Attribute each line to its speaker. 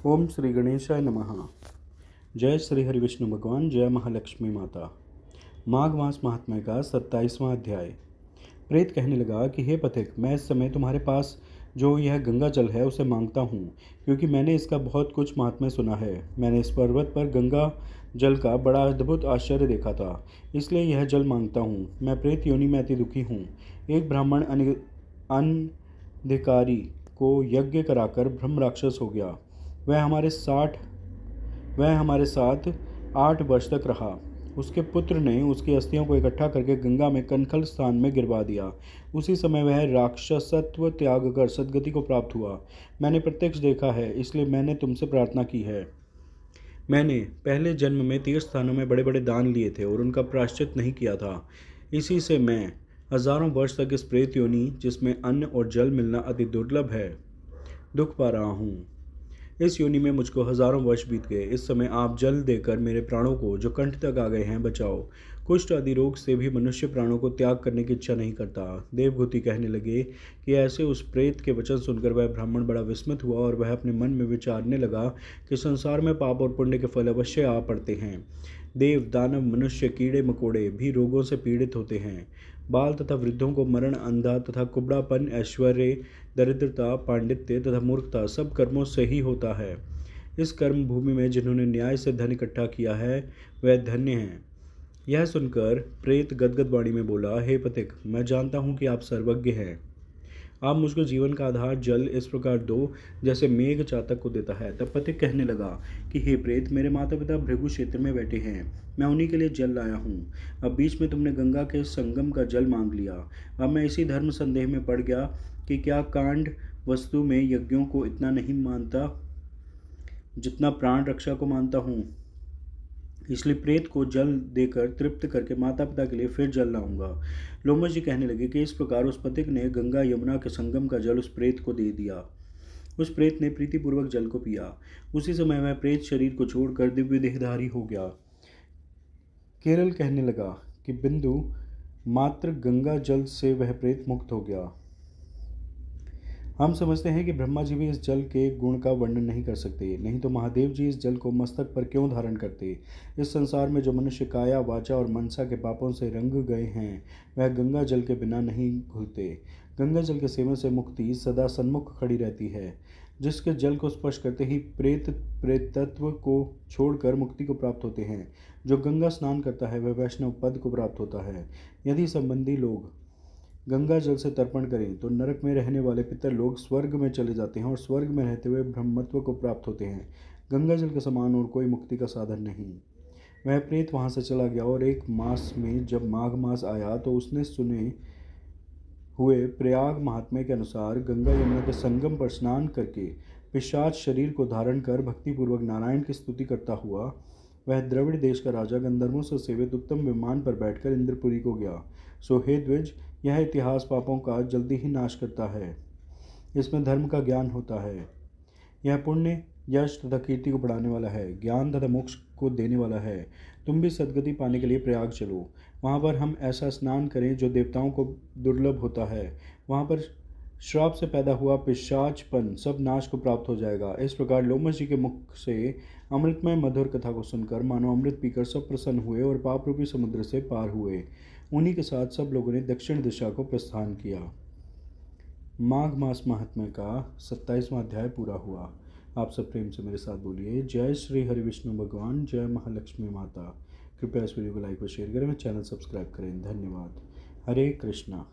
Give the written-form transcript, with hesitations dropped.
Speaker 1: ओम श्री गणेशाय नमः। जय श्री हरि विष्णु भगवान, जय महालक्ष्मी माता। माघ मास महात्म्य का 27वां अध्याय। प्रेत कहने लगा कि हे पथिक, मैं इस समय तुम्हारे पास जो यह गंगा जल है उसे मांगता हूँ, क्योंकि मैंने इसका बहुत कुछ महात्म्य सुना है। मैंने इस पर्वत पर गंगा जल का बड़ा अद्भुत आश्चर्य देखा था, इसलिए यह जल मांगता हूँ। मैं प्रेत योनि में अति दुखी हूँ। एक ब्राह्मण अनधिकारी को यज्ञ कराकर ब्रह्म राक्षस हो गया। वह हमारे साथ 8 वर्ष तक रहा। उसके पुत्र ने उसकी अस्थियों को इकट्ठा करके गंगा में कनखल स्थान में गिरवा दिया। उसी समय वह राक्षसत्व त्याग कर सद्गति को प्राप्त हुआ। मैंने प्रत्यक्ष देखा है, इसलिए मैंने तुमसे प्रार्थना की है। मैंने पहले जन्म में तीर्थ स्थानों में बड़े बड़े दान लिए थे और उनका प्रायश्चित नहीं किया था। इसी से मैं हजारों वर्ष तक इस प्रेत योनि, जिसमें अन्न और जल मिलना अति दुर्लभ है, दुख पा रहा हूँ। इस योनि में मुझको हजारों वर्ष बीत गए। इस समय आप जल देकर मेरे प्राणों को, जो कंठ तक आ गए हैं, बचाओ। कुष्ठ आदि रोग से भी मनुष्य प्राणों को त्याग करने की इच्छा नहीं करता। देवभूति कहने लगे कि ऐसे उस प्रेत के वचन सुनकर वह ब्राह्मण बड़ा विस्मित हुआ और वह अपने मन में विचारने लगा कि संसार में पाप और पुण्य के फल अवश्य आ पड़ते हैं। देव, दानव, मनुष्य, कीड़े मकोड़े भी रोगों से पीड़ित होते हैं। बाल तथा वृद्धों को मरण, अंधा तथा कुबड़ापन, ऐश्वर्य, दरिद्रता, पांडित्य तथा मूर्खता सब कर्मों से ही होता है। इस कर्म भूमि में जिन्होंने न्याय से धन इकट्ठा किया है वह धन्य हैं। यह सुनकर प्रेत गदगद वाणी में बोला, हे पथिक, मैं जानता हूँ कि आप सर्वज्ञ हैं। आप मुझको जीवन का आधार जल इस प्रकार दो जैसे मेघ चातक को देता है। तब पथिक कहने लगा कि हे प्रेत, मेरे माता पिता भृगु क्षेत्र में बैठे हैं, मैं उन्हीं के लिए जल लाया हूँ। अब बीच में तुमने गंगा के संगम का जल मांग लिया। अब मैं इसी धर्म संदेह में पड़ गया कि क्या कांड वस्तु में यज्ञों को इतना नहीं मानता जितना प्राण रक्षा को मानता हूँ। इसलिए प्रेत को जल देकर तृप्त करके माता पिता के लिए फिर जल लाऊंगा। लोमश जी कहने लगे कि इस प्रकार उस पथिक ने गंगा यमुना के संगम का जल उस प्रेत को दे दिया। उस प्रेत ने प्रीतिपूर्वक जल को पिया। उसी समय वह प्रेत शरीर को छोड़कर दिव्य देहधारी हो गया। केरल कहने लगा कि बिंदु मात्र गंगा जल से वह प्रेत मुक्त हो गया। हम समझते हैं कि ब्रह्मा जी भी इस जल के गुण का वर्णन नहीं कर सकते, नहीं तो महादेव जी इस जल को मस्तक पर क्यों धारण करते। इस संसार में जो मनुष्य काया, वाचा और मनसा के पापों से रंग गए हैं, वह गंगा जल के बिना नहीं घुलते। गंगा जल के सेवन से मुक्ति सदा सन्मुख खड़ी रहती है। जिसके जल को स्पर्श करते ही प्रेतत्व को छोड़कर मुक्ति को प्राप्त होते हैं। जो गंगा स्नान करता है वह वैष्णव पद को प्राप्त होता है। यदि संबंधी लोग गंगा जल से तर्पण करें तो नरक में रहने वाले पितर लोग स्वर्ग में चले जाते हैं और स्वर्ग में रहते हुए ब्रह्मत्व को प्राप्त होते हैं। गंगा जल के समान और कोई मुक्ति का साधन नहीं। वह प्रेत वहाँ से चला गया और एक मास में जब माघ मास आया तो उसने सुने हुए प्रयाग महात्म्य के अनुसार गंगा यमुना के संगम पर स्नान करके पिशाच शरीर को धारण कर भक्तिपूर्वक नारायण की स्तुति करता हुआ वह द्रविड़ देश का राजा गंधर्वों से सेवित उत्तम विमान पर बैठकर इंद्रपुरी को गया। सो हे द्विज, यह इतिहास पापों का जल्दी ही नाश करता है। इसमें धर्म का ज्ञान होता है। यह पुण्य, यश तथा कीर्ति को बढ़ाने वाला है, ज्ञान तथा मोक्ष को देने वाला है। तुम भी सद्गति पाने के लिए प्रयाग चलो। वहाँ पर हम ऐसा स्नान करें जो देवताओं को दुर्लभ होता है। वहाँ पर श्राप से पैदा हुआ पिशाचपन सब नाश को प्राप्त हो जाएगा। इस प्रकार लोमश जी के मुख से अमृतमय मधुर कथा को सुनकर मानो अमृत पीकर सब प्रसन्न हुए और पाप रूपी समुद्र से पार हुए। उन्हीं के साथ सब लोगों ने दक्षिण दिशा को प्रस्थान किया। माघ मास महात्म्य का 27वां अध्याय पूरा हुआ। आप सब प्रेम से मेरे साथ बोलिए, जय श्री हरि विष्णु भगवान, जय महालक्ष्मी माता। कृपया इस वीडियो को लाइक और शेयर करें, चैनल सब्सक्राइब करें। धन्यवाद। हरे कृष्णा।